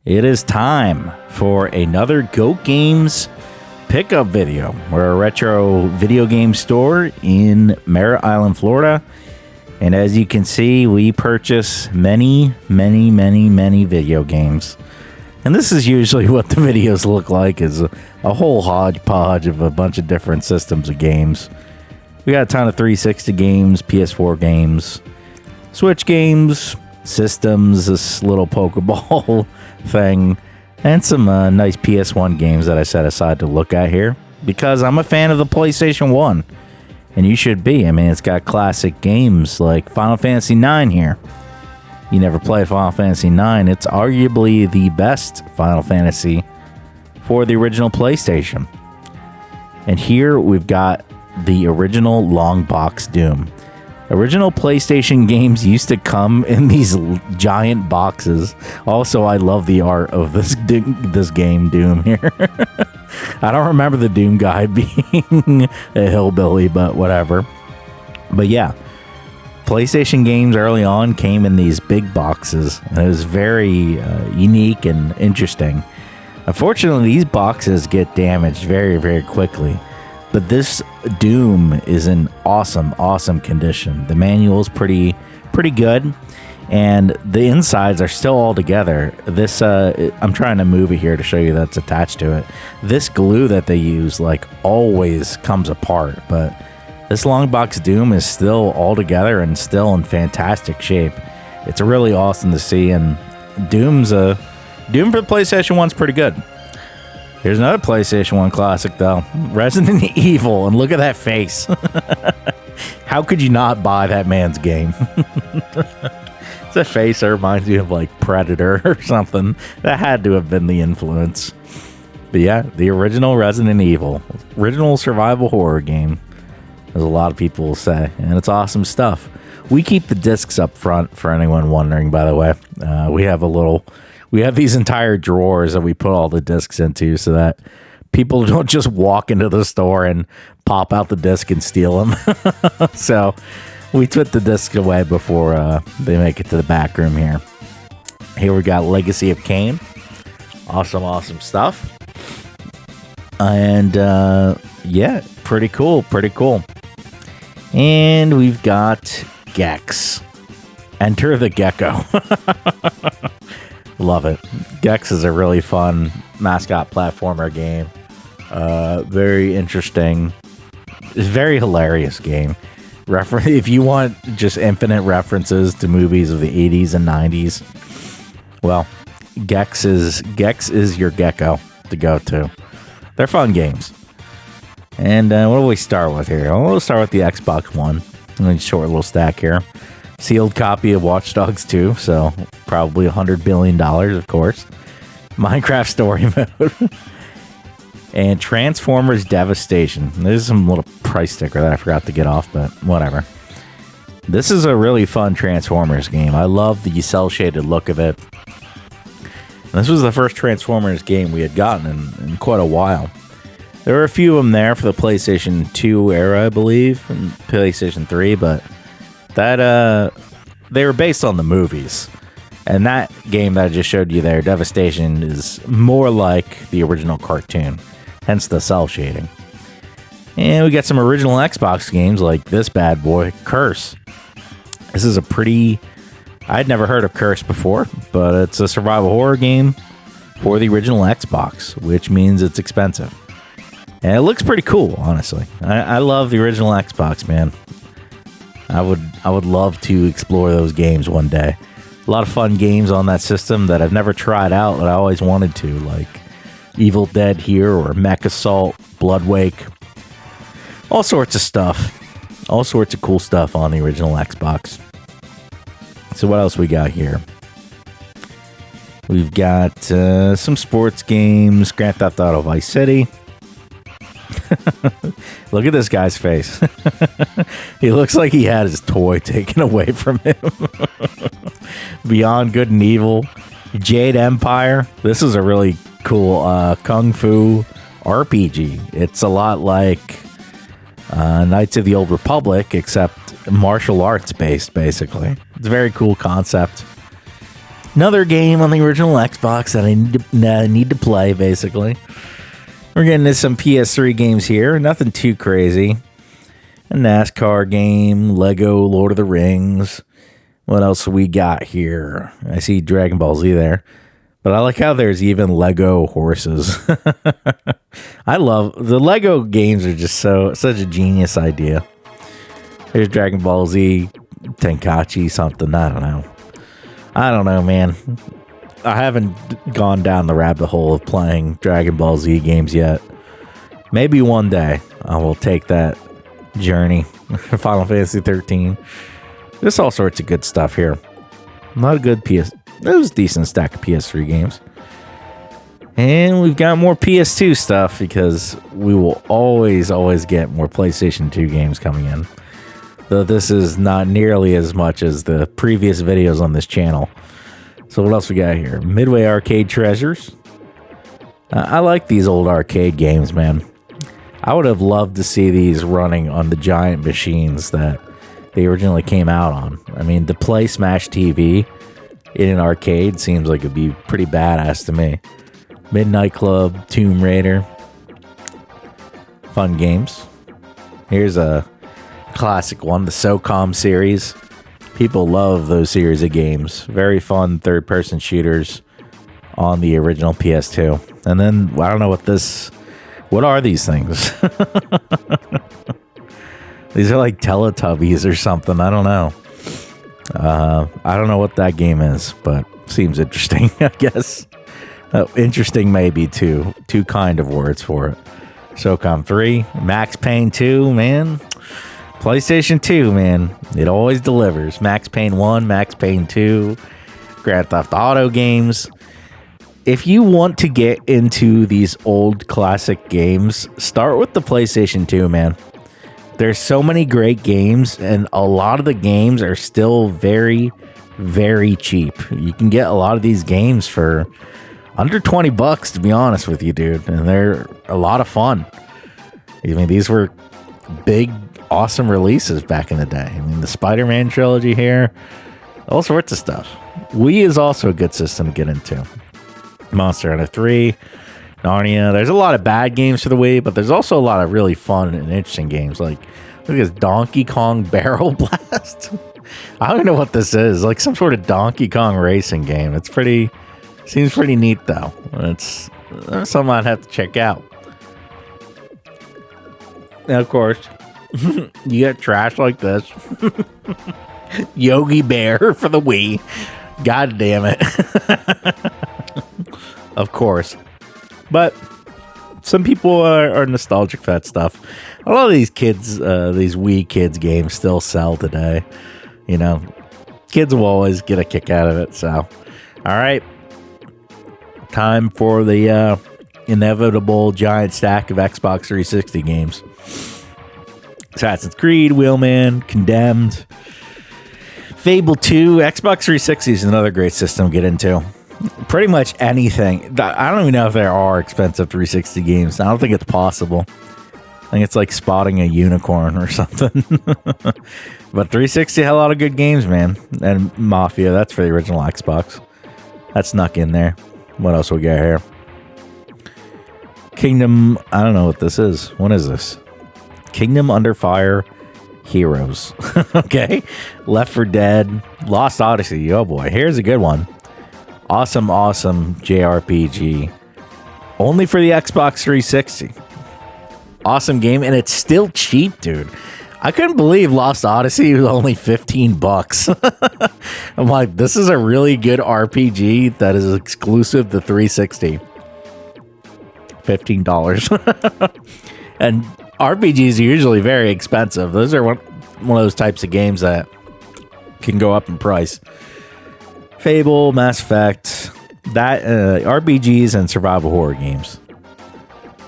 It is time for another Goat Games pickup video. We're a retro video game store in Merritt Island, Florida. And as you can see, we purchase many video games. And this is usually what the videos look like, is a whole hodgepodge of a bunch of different systems of games. We got a ton of 360 games, PS4 games, Switch games, systems, this little Pokeball thing, and some nice PS1 games that I set aside to look at here because I'm a fan of the PlayStation 1, and you should be. I mean, it's got classic games like Final Fantasy IX here. You never played Final Fantasy IX. It's arguably the best Final Fantasy for the original PlayStation. And here we've got the original long box Doom. Original PlayStation games used to come in these giant boxes. Also, I love the art of this game, Doom, here. I don't remember the Doom guy being a hillbilly, but whatever. But yeah, PlayStation games early on came in these big boxes, and it was very unique and interesting. Unfortunately, these boxes get damaged very quickly. But this Doom is in awesome condition. The manual is pretty good, and the insides are still all together. This I'm trying to move it here to show you that's attached to it. This glue that they use always comes apart, but this long box Doom is still all together and still in fantastic shape. It's really awesome to see, and Doom for the PlayStation 1's pretty good. Here's another PlayStation 1 classic, though. Resident Evil, and look at that face. How could you not buy that man's game? It's a face that reminds you of, Predator or something. That had to have been the influence. But yeah, the original Resident Evil. Original survival horror game, as a lot of people will say. And it's awesome stuff. We keep the discs up front, for anyone wondering, by the way. We have these entire drawers that we put all the discs into so that people don't just walk into the store and pop out the disc and steal them. So we put the discs away before they make it to the back room here. Here we got Legacy of Kain. Awesome stuff. And yeah, pretty cool. And we've got Gex. Enter the Gecko. Love it. Gex is a really fun mascot platformer game. Very interesting. It's a very hilarious game. If you want just infinite references to movies of the 80s and 90s, well, Gex is your gecko to go to. They're fun games. And what do we start with here? We'll start with the Xbox One. A short little stack here. Sealed copy of Watch Dogs 2, so probably $100 billion, of course. Minecraft Story Mode. And Transformers Devastation. There's some little price sticker that I forgot to get off, but whatever. This is a really fun Transformers game. I love the cel-shaded look of it. And this was the first Transformers game we had gotten in quite a while. There were a few of them there for the PlayStation 2 era, I believe, and PlayStation 3, but that they were based on the movies, and that game that I just showed you there, Devastation, is more like the original cartoon, hence the cell shading. And we got some original Xbox games like this bad boy, Curse. This is I'd never heard of Curse before, but it's a survival horror game for the original Xbox, which means it's expensive. And it looks pretty cool, honestly. I love the original Xbox, man. I would love to explore those games one day. A lot of fun games on that system that I've never tried out that I always wanted to, like Evil Dead here or Mech Assault, Bloodwake. All sorts of stuff. All sorts of cool stuff on the original Xbox. So what else we got here? We've got some sports games, Grand Theft Auto Vice City. Look at this guy's face. He looks like he had his toy taken away from him. Beyond Good and Evil. Jade Empire. This is a really cool kung fu RPG. It's a lot like Knights of the Old Republic, except martial arts based, basically. It's a very cool concept. Another game on the original Xbox that I need to play, basically. We're getting into some PS3 games here. Nothing too crazy. A NASCAR game, Lego Lord of the Rings. What else we got here? I see Dragon Ball Z there. But I like how there's even Lego horses. I love the Lego games are just such a genius idea. There's Dragon Ball Z, Tenkaichi something. I don't know, man. I haven't gone down the rabbit hole of playing Dragon Ball Z games yet. Maybe one day I will take that journey. Final Fantasy 13. There's all sorts of good stuff here. Not a good it was a decent stack of PS3 games. And we've got more PS2 stuff because we will always get more PlayStation 2 games coming in. Though this is not nearly as much as the previous videos on this channel. So what else we got here? Midway Arcade Treasures. I like these old arcade games, man. I would have loved to see these running on the giant machines that they originally came out on. I mean, to play Smash TV in an arcade seems like it'd be pretty badass to me. Midnight Club, Tomb Raider. Fun games. Here's a classic one, the SOCOM series. People love those series of games. Very fun third-person shooters on the original PS2. And then, I don't know what are these things? These are like Teletubbies or something. I don't know. I don't know what that game is, but seems interesting, I guess. Interesting may be too kind of words for it. SOCOM 3, Max Payne 2, man. PlayStation 2, man. It always delivers. Max Payne 1, Max Payne 2, Grand Theft Auto games. If you want to get into these old classic games, start with the PlayStation 2, man. There's so many great games, and a lot of the games are still very, very cheap. You can get a lot of these games for under $20, to be honest with you, dude. And they're a lot of fun. I mean, these were big, awesome releases back in the day. I mean, the Spider-Man trilogy here, all sorts of stuff. Wii is also a good system to get into. Monster Hunter 3, Narnia. There's a lot of bad games for the Wii, but there's also a lot of really fun and interesting games. Like, look at this Donkey Kong Barrel Blast. I don't even know what this is. Like some sort of Donkey Kong racing game. Seems pretty neat, though. It's something I'd have to check out. Now, of course, you get trash like this. Yogi Bear for the Wii. God damn it. Of course. But some people are nostalgic for that stuff. A lot of these kids, these Wii Kids games still sell today. You know, kids will always get a kick out of it. So, all right. Time for the inevitable giant stack of Xbox 360 games. Assassin's Creed, Wheelman, Condemned, Fable 2. Xbox 360 is another great system to get into. Pretty much anything. I don't even know if there are expensive 360 games. I don't think it's possible. I think it's like spotting a unicorn or something. But 360 had a lot of good games, man. And Mafia, that's for the original Xbox. That snuck in there. What else we got here? Kingdom, I don't know what this is. What is this? Kingdom Under Fire Heroes. Okay. Left 4 Dead. Lost Odyssey. Oh boy. Here's a good one. Awesome JRPG. Only for the Xbox 360. Awesome game. And it's still cheap, dude. I couldn't believe Lost Odyssey was only $15. I'm like, this is a really good RPG that is exclusive to 360. $15. And RPGs are usually very expensive. Those are one of those types of games that can go up in price. Fable, Mass Effect, that RPGs and survival horror games.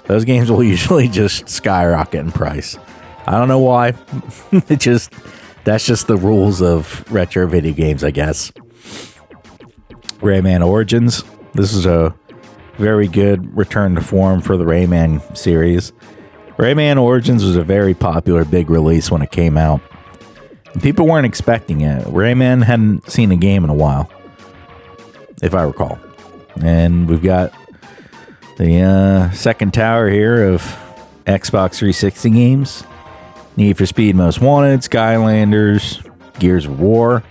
Those games will usually just skyrocket in price. I don't know why. That's just the rules of retro video games, I guess. Rayman Origins. This is a very good return to form for the Rayman series. Rayman Origins was a very popular big release when it came out. And people weren't expecting it. Rayman hadn't seen a game in a while. if I recall. And we've got the second tower here of Xbox 360 games. Need for Speed Most Wanted, Skylanders, Gears of War.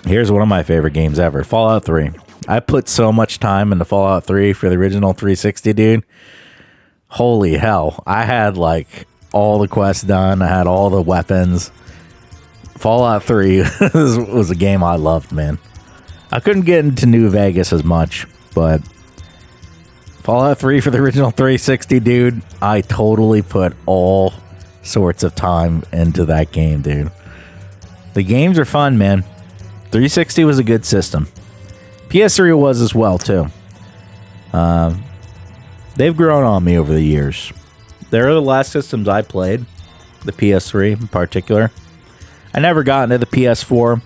Here's one of my favorite games ever, Fallout 3. I put so much time into Fallout 3 for the original 360, dude. Holy hell. I had like all the quests done. I had all the weapons. Fallout 3 was a game I loved, man. I couldn't get into New Vegas as much, but Fallout 3 for the original 360, dude, I totally put all sorts of time into that game, dude. The games are fun, man. 360 was a good system. PS3 was as well, too. They've grown on me over the years. They're the last systems I played, the PS3 in particular. I never got into the PS4.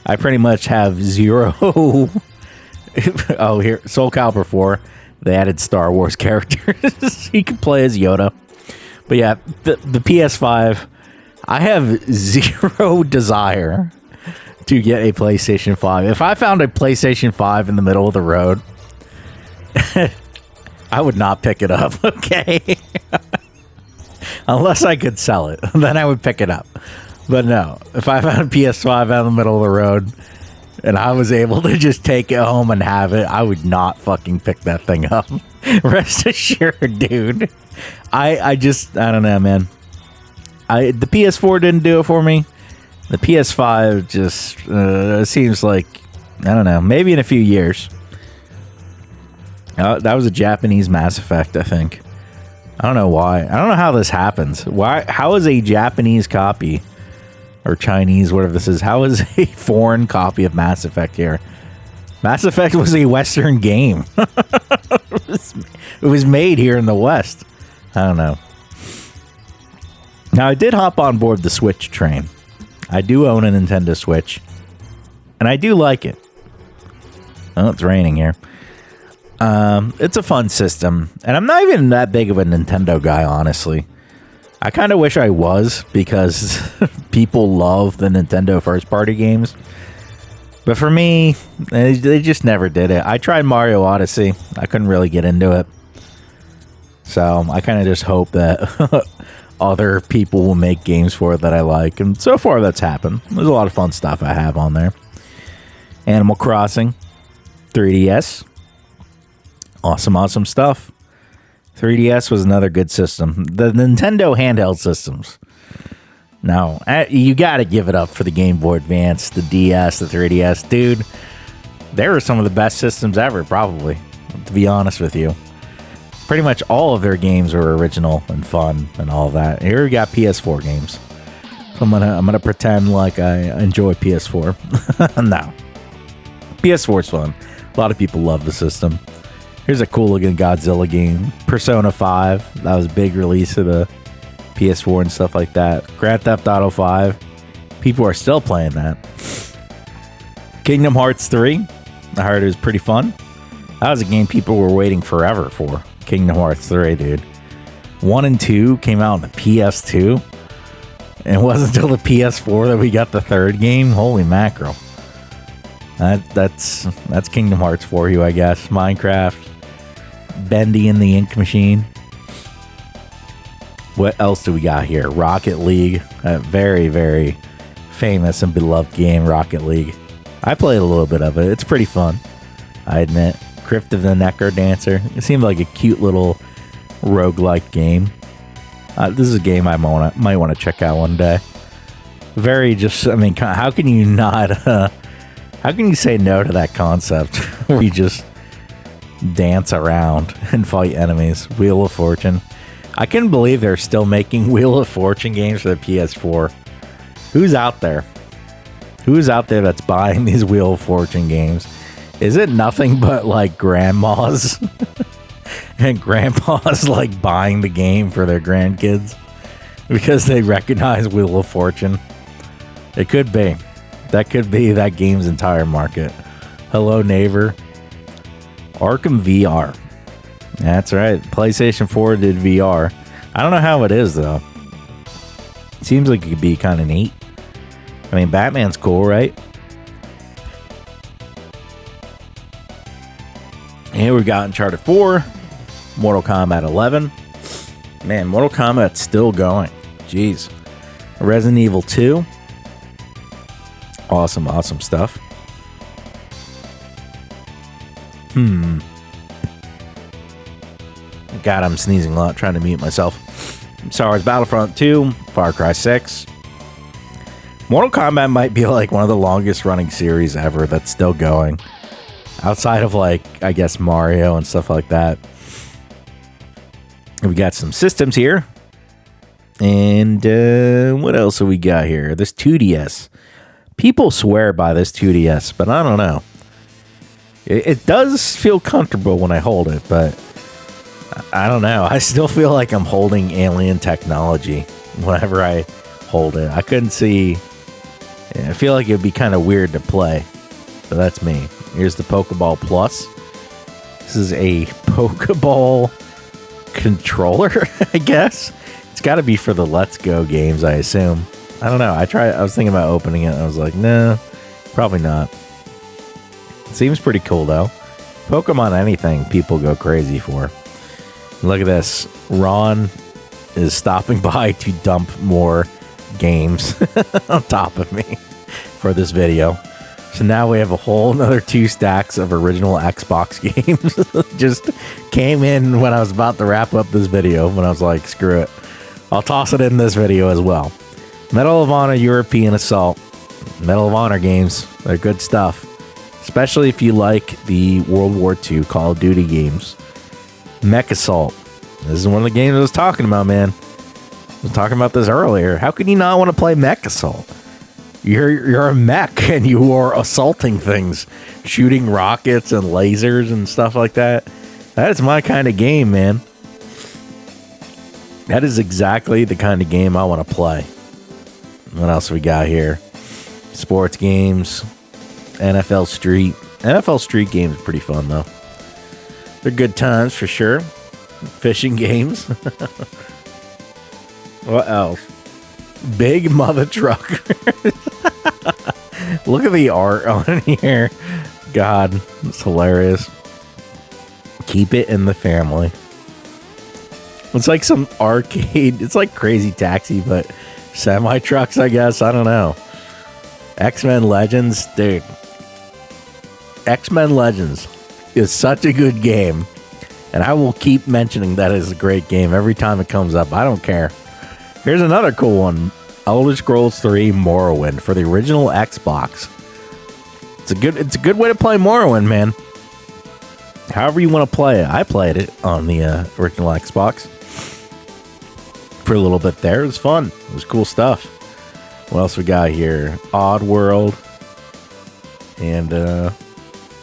I pretty much have zero. Oh, here, Soul Calibur 4. They added Star Wars characters. You can play as Yoda. But yeah, the PS5, I have zero desire to get a PlayStation 5. If I found a PlayStation 5 in the middle of the road, I would not pick it up, okay? Unless I could sell it. Then I would pick it up. But no, if I found a PS5 out in the middle of the road and I was able to just take it home and have it, I would not fucking pick that thing up. Rest assured, dude. I don't know, man. The PS4 didn't do it for me. The PS5 just seems like, I don't know, maybe in a few years. That was a Japanese Mass Effect, I think. I don't know why. I don't know how this happens. How is a Japanese copy, or Chinese, whatever this is, how is a foreign copy of Mass Effect here? Mass Effect was a Western game. It was made here in the West. I don't know. Now, I did hop on board the Switch train. I do own a Nintendo Switch, and I do like it. Oh, it's raining here. It's a fun system, and I'm not even that big of a Nintendo guy, honestly. I kind of wish I was, because people love the Nintendo first-party games. But for me, they just never did it. I tried Mario Odyssey. I couldn't really get into it. So I kind of just hope that other people will make games for it that I like. And so far, that's happened. There's a lot of fun stuff I have on there. Animal Crossing, 3DS. Awesome stuff. 3DS was another good system. The Nintendo handheld systems. Now, you got to give it up for the Game Boy Advance, the DS, the 3DS. Dude, they were some of the best systems ever, probably, to be honest with you. Pretty much all of their games were original and fun and all that. Here we got PS4 games. So I'm gonna pretend like I enjoy PS4. No. PS4's fun. A lot of people love the system. Here's a cool looking Godzilla game. Persona 5. That was a big release of the PS4 and stuff like that. Grand Theft Auto 5. People are still playing that. Kingdom Hearts 3. I heard it was pretty fun. That was a game people were waiting forever for. Kingdom Hearts 3, dude. 1 and 2 came out on the PS2. And it wasn't until the PS4 that we got the third game. Holy mackerel. That's Kingdom Hearts for you, I guess. Minecraft. Bendy and the Ink Machine. What else do we got here? Rocket League. A very, very famous and beloved game, Rocket League. I played a little bit of it. It's pretty fun, I admit. Crypt of the Necro Dancer. It seemed like a cute little roguelike game. This is a game I might want to check out one day. Very just, I mean, how can you not, how can you say no to that concept where you just dance around and fight enemies? Wheel of Fortune. I couldn't believe they're still making Wheel of Fortune games for the PS4. Who's out there? Who's out there that's buying these Wheel of Fortune games? Is it nothing but like grandmas and grandpas like buying the game for their grandkids because they recognize Wheel of Fortune? It could be. That could be that game's entire market. Hello Neighbor. Arkham VR. That's right. PlayStation 4 did VR. I don't know how it is though. Seems like it could be kind of neat. I mean, Batman's cool, right? And we got Uncharted 4, Mortal Kombat 11. Man, Mortal Kombat's still going. Jeez. Resident Evil 2. Awesome, awesome stuff. God, I'm sneezing a lot, trying to mute myself. Star Wars Battlefront 2, Far Cry 6. Mortal Kombat might be like one of the longest running series ever that's still going. Outside of like, I guess, Mario and stuff like that. We got some systems here. And what else have we got here? This 2DS. People swear by this 2DS, but I don't know. It does feel comfortable when I hold it, but I don't know. I still feel like I'm holding alien technology whenever I hold it. I couldn't see. I feel like it'd be kind of weird to play, but that's me. Here's the Pokeball Plus. This is a Pokeball controller, I guess. It's got to be for the Let's Go games, I assume. I don't know. I was thinking about opening it. I was like, no, probably not. It seems pretty cool, though. Pokemon anything, people go crazy for. Look at this. Ron is stopping by to dump more games on top of me for this video. So now we have a whole another 2 stacks of original Xbox games. Just came in when I was about to wrap up this video, when I was like, screw it. I'll toss it in this video as well. Medal of Honor European Assault. Medal of Honor games. They're good stuff. Especially if you like the World War II Call of Duty games. Mech Assault. This is one of the games I was talking about, man. I was talking about this earlier. How can you not want to play Mech Assault? You're a mech and you are assaulting things. Shooting rockets and lasers and stuff like that. That is my kind of game, man. That is exactly the kind of game I want to play. What else we got here? Sports games. NFL Street. NFL Street games are pretty fun, though. They're good times for sure. Fishing games. What else? Big mother truck. Look at the art on here. God, it's hilarious. Keep it in the family. It's like some arcade. It's like Crazy Taxi, but semi trucks, I guess. I don't know. X-Men Legends, dude. X-Men Legends is such a good game, and I will keep mentioning that it's a great game every time it comes up. I don't care. Here's another cool one. Elder Scrolls 3 Morrowind for the original Xbox. It's a good way to play Morrowind, man. However you want to play it. I played it on the original Xbox for a little bit there. It was fun. It was cool stuff. What else we got here? Oddworld. And I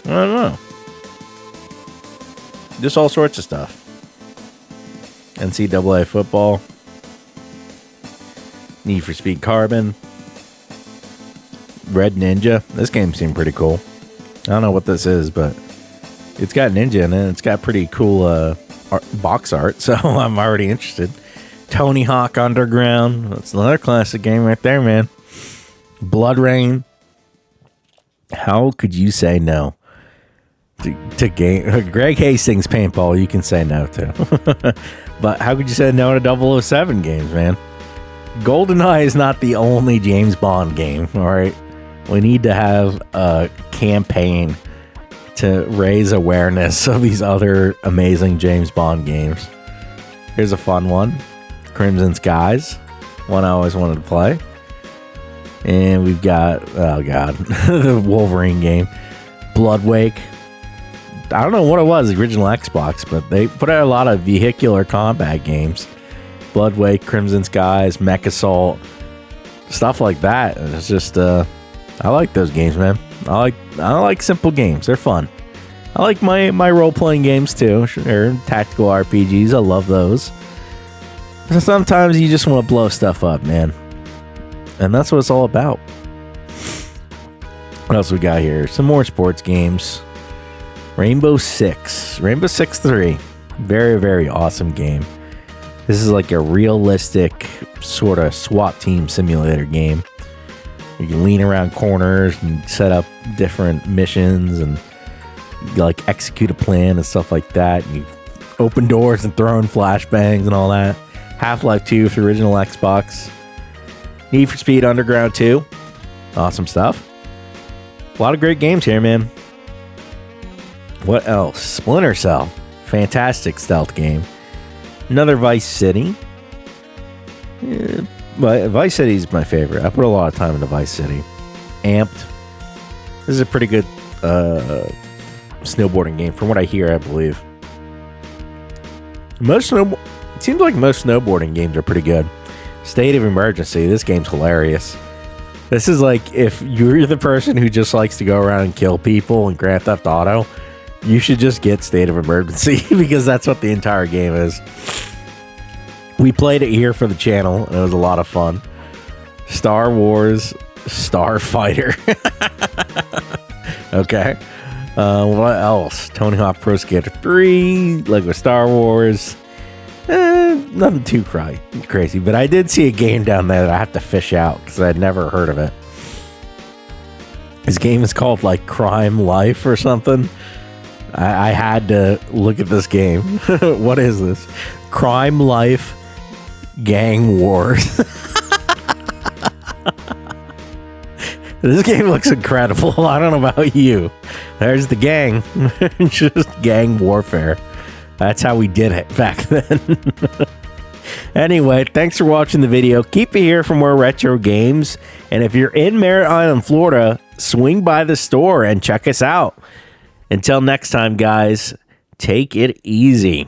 don't know. Just all sorts of stuff. NCAA football. Need for Speed Carbon. Red Ninja. This game seemed pretty cool. I don't know what this is, but it's got Ninja in it. It's got pretty cool box art, so I'm already interested. Tony Hawk Underground. That's another classic game right there, man. Blood Rain. How could you say no to game? Greg Hastings paintball, you can say no to. But how could you say no to 007 games, man? GoldenEye is not the only James Bond game, all right? We need to have a campaign to raise awareness of these other amazing James Bond games. Here's a fun one. Crimson Skies. One I always wanted to play. And we've got, oh god, the Wolverine game. Bloodwake. I don't know what it was, the original Xbox, but they put out a lot of vehicular combat games. Bloodwake, Crimson Skies, Mech Assault, stuff like that. It's just, I like those games, man. I like simple games. They're fun. I like my role-playing games, too. Sure, tactical RPGs. I love those. But sometimes you just want to blow stuff up, man. And that's what it's all about. What else we got here? Some more sports games. Rainbow Six 3. Very, very awesome game. This is like a realistic sort of SWAT team simulator game. You can lean around corners and set up different missions, and You, like, execute a plan and stuff like that. You open doors and throw in flashbangs and all that. Half-Life 2 for the original Xbox. Need for Speed Underground 2. Awesome stuff. A lot of great games here, man. What else? Splinter Cell. Fantastic stealth game. Another Vice City. Yeah, but Vice City is my favorite. I put a lot of time into Vice City. Amped. This is a pretty good snowboarding game, from what I hear, I believe. It seems like most snowboarding games are pretty good. State of Emergency. This game's hilarious. This is like if you're the person who just likes to go around and kill people in Grand Theft Auto, you should just get State of Emergency because that's what the entire game is. We played it here for the channel, and it was a lot of fun. Star Wars Starfighter. Okay. What else? Tony Hawk Pro Skater 3, Lego Star Wars. Nothing too crazy, but I did see a game down there that I have to fish out because I'd never heard of it. This game is called like Crime Life or something. I had to look at this game. What is this? Crime Life Gang Wars. This game looks incredible. I don't know about you. There's the gang. Just gang warfare. That's how we did it back then. Anyway, thanks for watching the video. Keep it here for more retro games. And if you're in Merritt Island, Florida, swing by the store and check us out. Until next time, guys, take it easy.